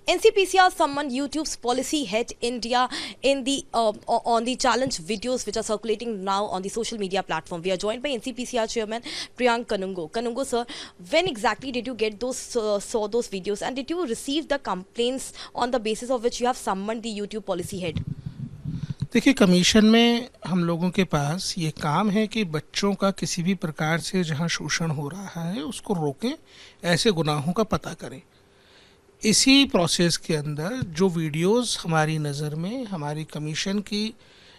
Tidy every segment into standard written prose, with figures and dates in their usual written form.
NCPCR summoned YouTube's policy head India in the on the challenge videos which are circulating now on the social media platform. We are joined by NCPCR chairman Priyank Kanungo. Kanungo sir, when exactly did you get those saw those videos, and did you receive the complaints on the basis of which you have summoned the YouTube policy head? देखिए, commission में हम लोगों के पास ये काम है कि बच्चों का किसी भी प्रकार से जहाँ शोषण हो रहा है उसको रोकें, ऐसे गुनाहों का पता करें। इसी प्रोसेस के अंदर जो वीडियोस हमारी नज़र में, हमारी कमीशन की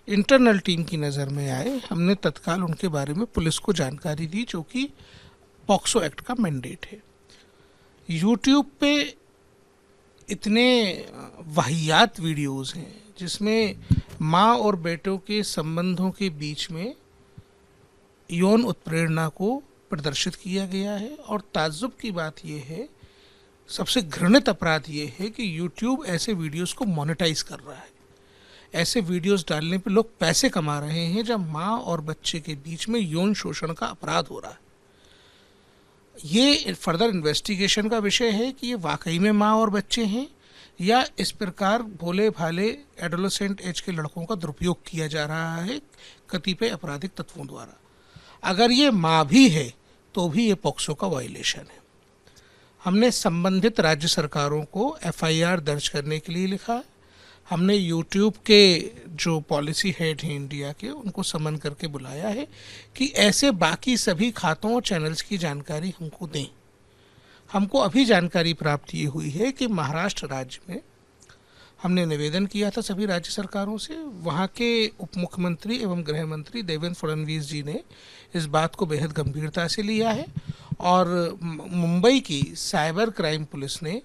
इंटरनल टीम की नज़र में आए, हमने तत्काल उनके बारे में पुलिस को जानकारी दी, जो कि पॉक्सो एक्ट का मैंडेट है। यूट्यूब पे इतने वाहियात वीडियोस हैं जिसमें माँ और बेटों के संबंधों के बीच में यौन उत्प्रेरणा को प्रदर्शित किया गया है, और ताज्जुब की बात यह है, सबसे घृणित अपराध ये है कि YouTube ऐसे वीडियोस को मोनेटाइज कर रहा है। ऐसे वीडियोस डालने पे लोग पैसे कमा रहे हैं जब माँ और बच्चे के बीच में यौन शोषण का अपराध हो रहा है। ये फर्दर इन्वेस्टिगेशन का विषय है कि ये वाकई में माँ और बच्चे हैं या इस प्रकार भोले भाले एडोलेसेंट एज के लड़कों का दुरुपयोग किया जा रहा है कतिपय आपराधिक तत्वों द्वारा। अगर ये माँ भी है तो भी ये पॉक्सो का वायलेशन है। हमने संबंधित राज्य सरकारों को FIR दर्ज करने के लिए लिखा। हमने YouTube के जो पॉलिसी हेड हैं इंडिया के, उनको समन करके बुलाया है कि ऐसे बाकी सभी खातों और चैनल्स की जानकारी हमको दें। हमको अभी जानकारी प्राप्त ये हुई है कि महाराष्ट्र राज्य में हमने निवेदन किया था सभी राज्य सरकारों से। वहाँ के उप मुख्यमंत्री एवं गृह मंत्री देवेंद्र फडणवीस जी ने इस बात को बेहद गंभीरता से लिया है, और मुंबई की साइबर क्राइम पुलिस ने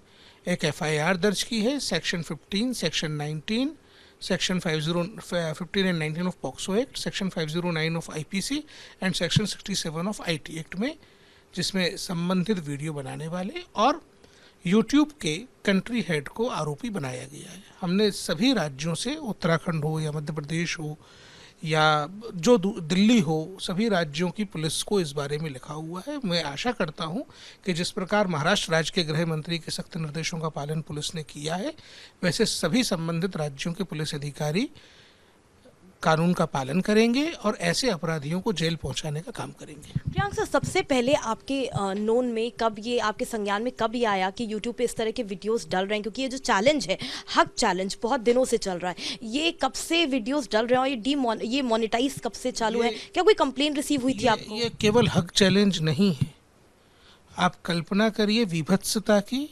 एक FIR दर्ज की है। Section 15, section 19, section 15 and 19 of POCSO act, section 509 of IPC and section 67 of IT act में, जिसमें संबंधित वीडियो बनाने वाले और YouTube के कंट्री हेड को आरोपी बनाया गया है। हमने सभी राज्यों से, उत्तराखंड हो या मध्य प्रदेश हो या जो दिल्ली हो, सभी राज्यों की पुलिस को इस बारे में लिखा हुआ है। मैं आशा करता हूं कि जिस प्रकार महाराष्ट्र राज्य के गृह मंत्री के सख्त निर्देशों का पालन पुलिस ने किया है, वैसे सभी संबंधित राज्यों के पुलिस अधिकारी कानून का पालन करेंगे और ऐसे अपराधियों को जेल पहुंचाने का काम करेंगे। प्रियांक सर, सबसे पहले आपके नोन में कब ये, आपके संज्ञान में कब ये आया कि YouTube पे इस तरह के वीडियोस डल रहे हैं? क्योंकि ये जो चैलेंज है, हक चैलेंज, बहुत दिनों से चल रहा है। ये कब से वीडियोस डल रहे हैं और ये मोनेटाइज कब से चालू है? क्या कोई कंप्लेंट रिसीव हुई थी आपको? ये केवल हक चैलेंज नहीं है। आप कल्पना करिए विभत्सता की,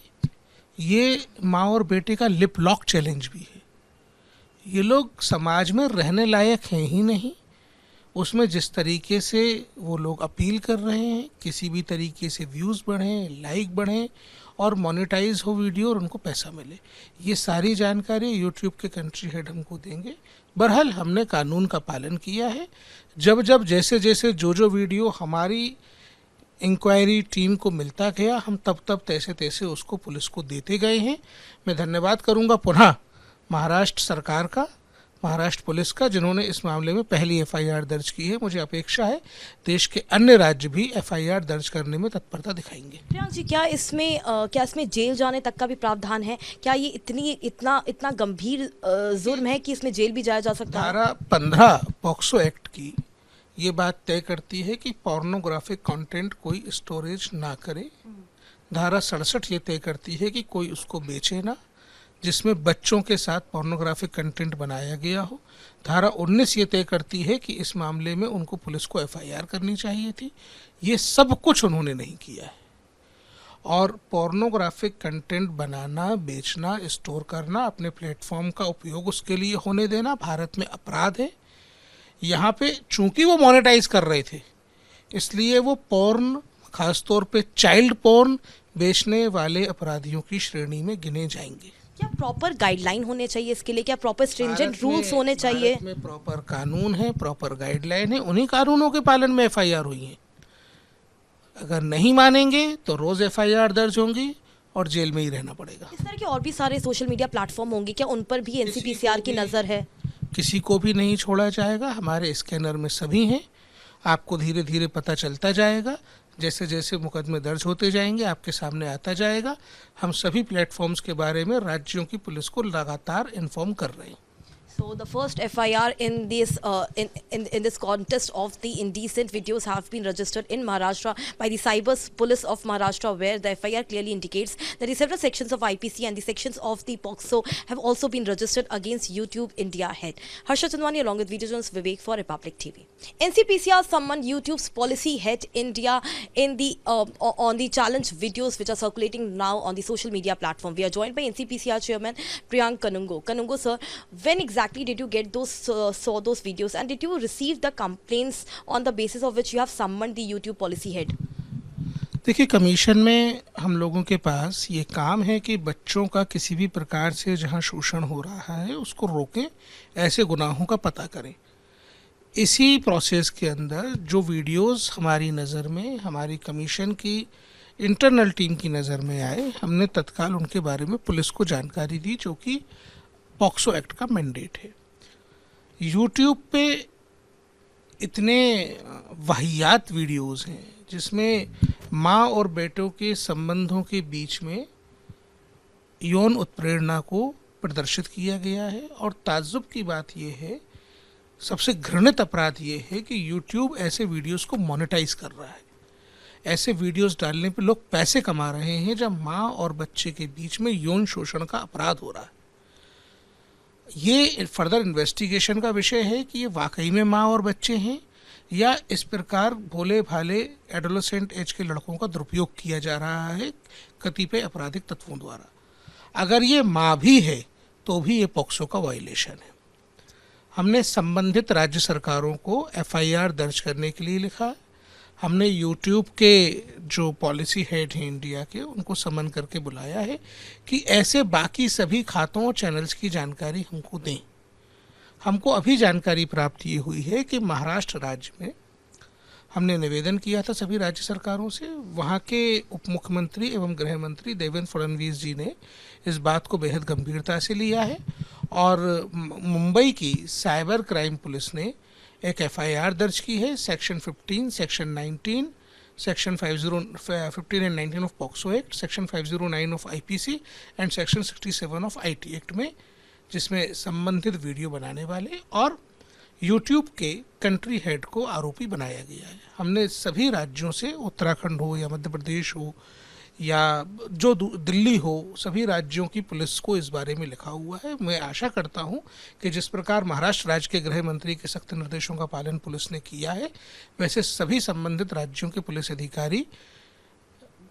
ये माँ और बेटे का लिप लॉक चैलेंज भी है। ये लोग समाज में रहने लायक हैं ही नहीं। उसमें जिस तरीके से वो लोग अपील कर रहे हैं, किसी भी तरीके से व्यूज़ बढ़ें, लाइक बढ़ें और मोनेटाइज हो वीडियो और उनको पैसा मिले, ये सारी जानकारी यूट्यूब के कंट्री हेड हमको देंगे। बहरहाल हमने कानून का पालन किया है। जब जब जैसे जैसे जो वीडियो हमारी इंक्वायरी टीम को मिलता गया, हम तब तब तैसे तैसे उसको पुलिस को देते गए हैं। मैं धन्यवाद करूँगा पुनः महाराष्ट्र सरकार का, महाराष्ट्र पुलिस का, जिन्होंने इस मामले में पहली FIR दर्ज की है। मुझे अपेक्षा है देश के अन्य राज्य भी FIR दर्ज करने में तत्परता दिखाएंगे। प्रियांक जी, क्या इसमें जेल जाने तक का भी प्रावधान है? क्या ये इतना गंभीर जुर्म है कि इसमें जेल भी जाया जा सकता है? धारा 15 पॉक्सो एक्ट की ये बात तय करती है कि पोर्नोग्राफिक कंटेंट कोई स्टोरेज ना करे। धारा 67 ये तय करती है कि कोई उसको बेचे ना जिसमें बच्चों के साथ पोर्नोग्राफिक कंटेंट बनाया गया हो। धारा 19 ये तय करती है कि इस मामले में उनको पुलिस को FIR करनी चाहिए थी। ये सब कुछ उन्होंने नहीं किया है। और पोर्नोग्राफिक कंटेंट बनाना, बेचना, स्टोर करना, अपने प्लेटफॉर्म का उपयोग उसके लिए होने देना भारत में अपराध है। यहाँ पे चूंकि वो मोनेटाइज कर रहे थे, इसलिए वो पोर्न, खासतौर पे चाइल्ड पोर्न बेचने वाले अपराधियों की श्रेणी में गिने जाएंगे। क्या प्रॉपर गाइडलाइन होने चाहिए इसके लिए? क्या प्रॉपर स्ट्रिंजेंट रूल्स होने चाहिए? भारत में प्रॉपर कानून है, प्रॉपर गाइडलाइन है, उन्हीं कानूनों के पालन में FIR हुई है। अगर नहीं मानेंगे तो रोज FIR दर्ज होंगी और जेल में ही रहना पड़ेगा। इस तरह के और भी सारे सोशल मीडिया प्लेटफॉर्म होंगे, क्या उन पर भी NCPCR की नज़र है? किसी को भी नहीं छोड़ा जाएगा। हमारे स्कैनर में सभी हैं, आपको धीरे धीरे पता चलता जाएगा। जैसे जैसे मुकदमे दर्ज होते जाएंगे आपके सामने आता जाएगा। हम सभी प्लेटफॉर्म्स के बारे में राज्यों की पुलिस को लगातार इन्फॉर्म कर रहे हैं। So the first FIR in this contest of the indecent videos have been registered in Maharashtra by the Cyber Police of Maharashtra, where the FIR clearly indicates that the several sections of IPC and the sections of the POCSO have also been registered against YouTube India head. Harsha Chandwani along with video journalist Vivek for Republic TV. NCPCR summoned YouTube's policy head India in the on the challenge videos which are circulating now on the social media platform. We are joined by NCPCR chairman Priyank Kanungo. Kanungo sir, when exactly did you get those saw those videos, and did you receive the complaints on the basis of which you have summoned the YouTube policy head? देखिए, commission में हम लोगों के पास ये काम है कि बच्चों का किसी भी प्रकार से जहाँ शोषण हो रहा है उसको रोकें, ऐसे गुनाहों का पता करें। इसी प्रोसेस के अंदर जो वीडियोस हमारी नज़र में, हमारी कमीशन की इंटरनल टीम की नज़र में आए, हमने तत्काल उनके बारे में पुलिस को जानकारी दी, जो कि पॉक्सो एक्ट का मैंडेट है। यूट्यूब पे इतने वाहियात वीडियोस हैं जिसमें माँ और बेटों के संबंधों के बीच में यौन उत्प्रेरणा को प्रदर्शित किया गया है, और ताज्जुब की बात यह है, सबसे घृणित अपराध ये है कि यूट्यूब ऐसे वीडियोस को मोनेटाइज कर रहा है। ऐसे वीडियोस डालने पे लोग पैसे कमा रहे हैं जब माँ और बच्चे के बीच में यौन शोषण का अपराध हो रहा है। ये फर्दर इन्वेस्टिगेशन का विषय है कि ये वाकई में माँ और बच्चे हैं या इस प्रकार भोले भाले एडोलेसेंट एज के लड़कों का दुरुपयोग किया जा रहा है कतिपय आपराधिक तत्वों द्वारा। अगर ये माँ भी है तो भी ये पॉक्सो का वायलेशन है। हमने संबंधित राज्य सरकारों को एफआईआर दर्ज करने के लिए लिखा। हमने यूट्यूब के जो पॉलिसी हेड हैं इंडिया के, उनको समन करके बुलाया है कि ऐसे बाकी सभी खातों और चैनल्स की जानकारी हमको दें। हमको अभी जानकारी प्राप्त ये हुई है कि महाराष्ट्र राज्य में हमने निवेदन किया था सभी राज्य सरकारों से। वहाँ के उप मुख्यमंत्री एवं गृह मंत्री देवेंद्र फडणवीस जी ने इस बात को बेहद गंभीरता से लिया है, और मुंबई की साइबर क्राइम पुलिस ने एक एफआईआर दर्ज की है। Section 15, section 19, section 15 and 19 of POCSO act, section 509 of IPC and section 67 of IT act में, जिसमें संबंधित वीडियो बनाने वाले और यूट्यूब के कंट्री हेड को आरोपी बनाया गया है। हमने सभी राज्यों से, उत्तराखंड हो या मध्य प्रदेश हो या जो दिल्ली हो, सभी राज्यों की पुलिस को इस बारे में लिखा हुआ है। मैं आशा करता हूं कि जिस प्रकार महाराष्ट्र राज्य के गृह मंत्री के सख्त निर्देशों का पालन पुलिस ने किया है, वैसे सभी संबंधित राज्यों के पुलिस अधिकारी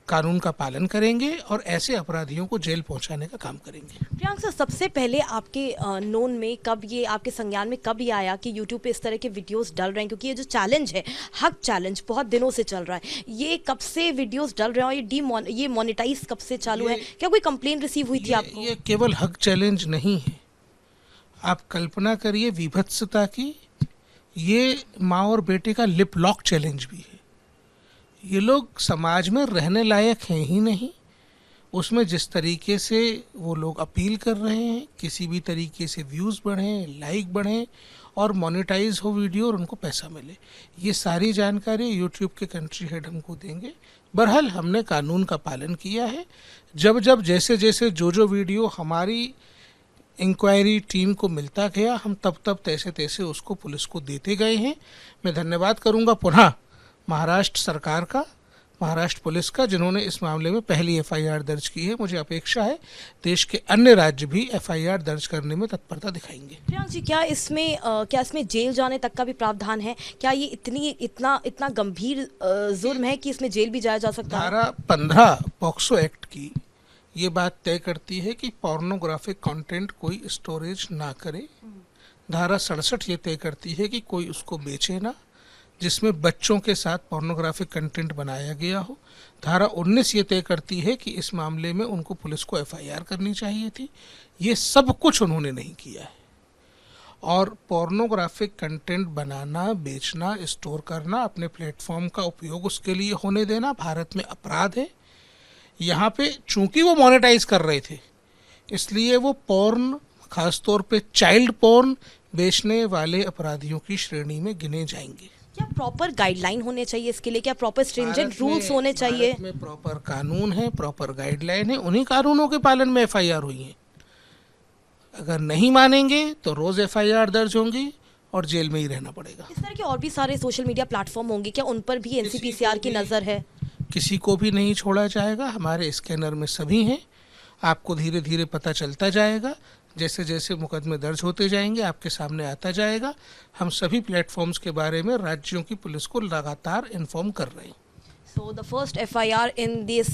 कानून का पालन करेंगे और ऐसे अपराधियों को जेल पहुंचाने का काम करेंगे। प्रियांक सर, सबसे पहले आपके नोन में कब ये, आपके संज्ञान में कब ये आया कि यूट्यूब पे इस तरह के वीडियोस डल रहे हैं? क्योंकि ये जो चैलेंज है, हक चैलेंज, बहुत दिनों से चल रहा है। ये कब से वीडियोस डल रहे हैं और ये मोनेटाइज कब से चालू है? क्या कोई कंप्लेन रिसीव हुई थी आपको? ये केवल हक चैलेंज नहीं है। आप कल्पना करिए विभत्सता की, ये माँ और बेटे का लिप लॉक चैलेंज भी है। ये लोग समाज में रहने लायक हैं ही नहीं। उसमें जिस तरीके से वो लोग अपील कर रहे हैं, किसी भी तरीके से व्यूज़ बढ़ें, लाइक बढ़ें और मोनेटाइज हो वीडियो और उनको पैसा मिले, ये सारी जानकारी यूट्यूब के कंट्री हेड हमको देंगे। बहरहाल हमने कानून का पालन किया है। जब जब जैसे जैसे जो वीडियो हमारी इंक्वायरी टीम को मिलता गया, हम तब तब तैसे तैसे उसको पुलिस को देते गए हैं। मैं धन्यवाद करूँगा पुनः महाराष्ट्र सरकार का, महाराष्ट्र पुलिस का, जिन्होंने इस मामले में पहली एफआईआर दर्ज की है। मुझे अपेक्षा है देश के अन्य राज्य भी एफआईआर दर्ज करने में तत्परता दिखाएंगे। प्रियांक जी, क्या इसमें जेल जाने तक का भी प्रावधान है? क्या ये इतना गंभीर जुर्म है कि इसमें जेल भी जाया जा सकता है? धारा 15 पॉक्सो एक्ट की ये बात तय करती है कि पोर्नोग्राफिक कंटेंट कोई स्टोरेज ना करे। धारा 67 ये तय करती है कि कोई उसको बेचे ना जिसमें बच्चों के साथ पोर्नोग्राफिक कंटेंट बनाया गया हो। धारा 19 ये तय करती है कि इस मामले में उनको पुलिस को एफआईआर करनी चाहिए थी। ये सब कुछ उन्होंने नहीं किया है। और पोर्नोग्राफिक कंटेंट बनाना, बेचना, स्टोर करना, अपने प्लेटफॉर्म का उपयोग उसके लिए होने देना भारत में अपराध है। यहाँ पे चूंकि वो मोनेटाइज कर रहे थे, इसलिए वो पोर्न, खासतौर पे चाइल्ड पोर्न बेचने वाले अपराधियों की श्रेणी में गिने जाएंगे। क्या प्रॉपर गाइडलाइन होने चाहिए इसके लिए? क्या प्रॉपर स्ट्रिंजेंट भारत में- रूल्स होने चाहिए? भारत में प्रॉपर कानून है, प्रॉपर गाइडलाइन है, उन्हीं कानूनों के पालन में एफआईआर हुई है। अगर नहीं मानेंगे तो रोज एफआईआर दर्ज होंगी और जेल में ही रहना पड़ेगा। इस तरह के और भी सारे सोशल मीडिया प्लेटफॉर्म होंगे, क्या उन पर भी एनसीपीसीआर की नज़र है? किसी को भी नहीं छोड़ा जाएगा। हमारे स्कैनर में सभी हैं। आपको धीरे धीरे पता चलता जाएगा, जैसे जैसे मुकदमे दर्ज होते जाएंगे आपके सामने आता जाएगा। हम सभी प्लेटफॉर्म्स के बारे में राज्यों की पुलिस को लगातार इन्फॉर्म कर रहे हैं। So the first FIR in this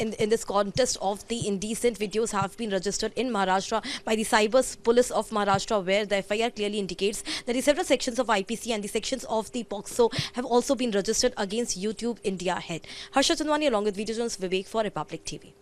in this contest of the indecent videos have been registered in Maharashtra by the Cyber Police of Maharashtra, where the FIR clearly indicates that the several sections of IPC and the sections of the POCSO have also been registered against YouTube India head. Harsha Chandwani along with video journalist Vivek for Republic TV.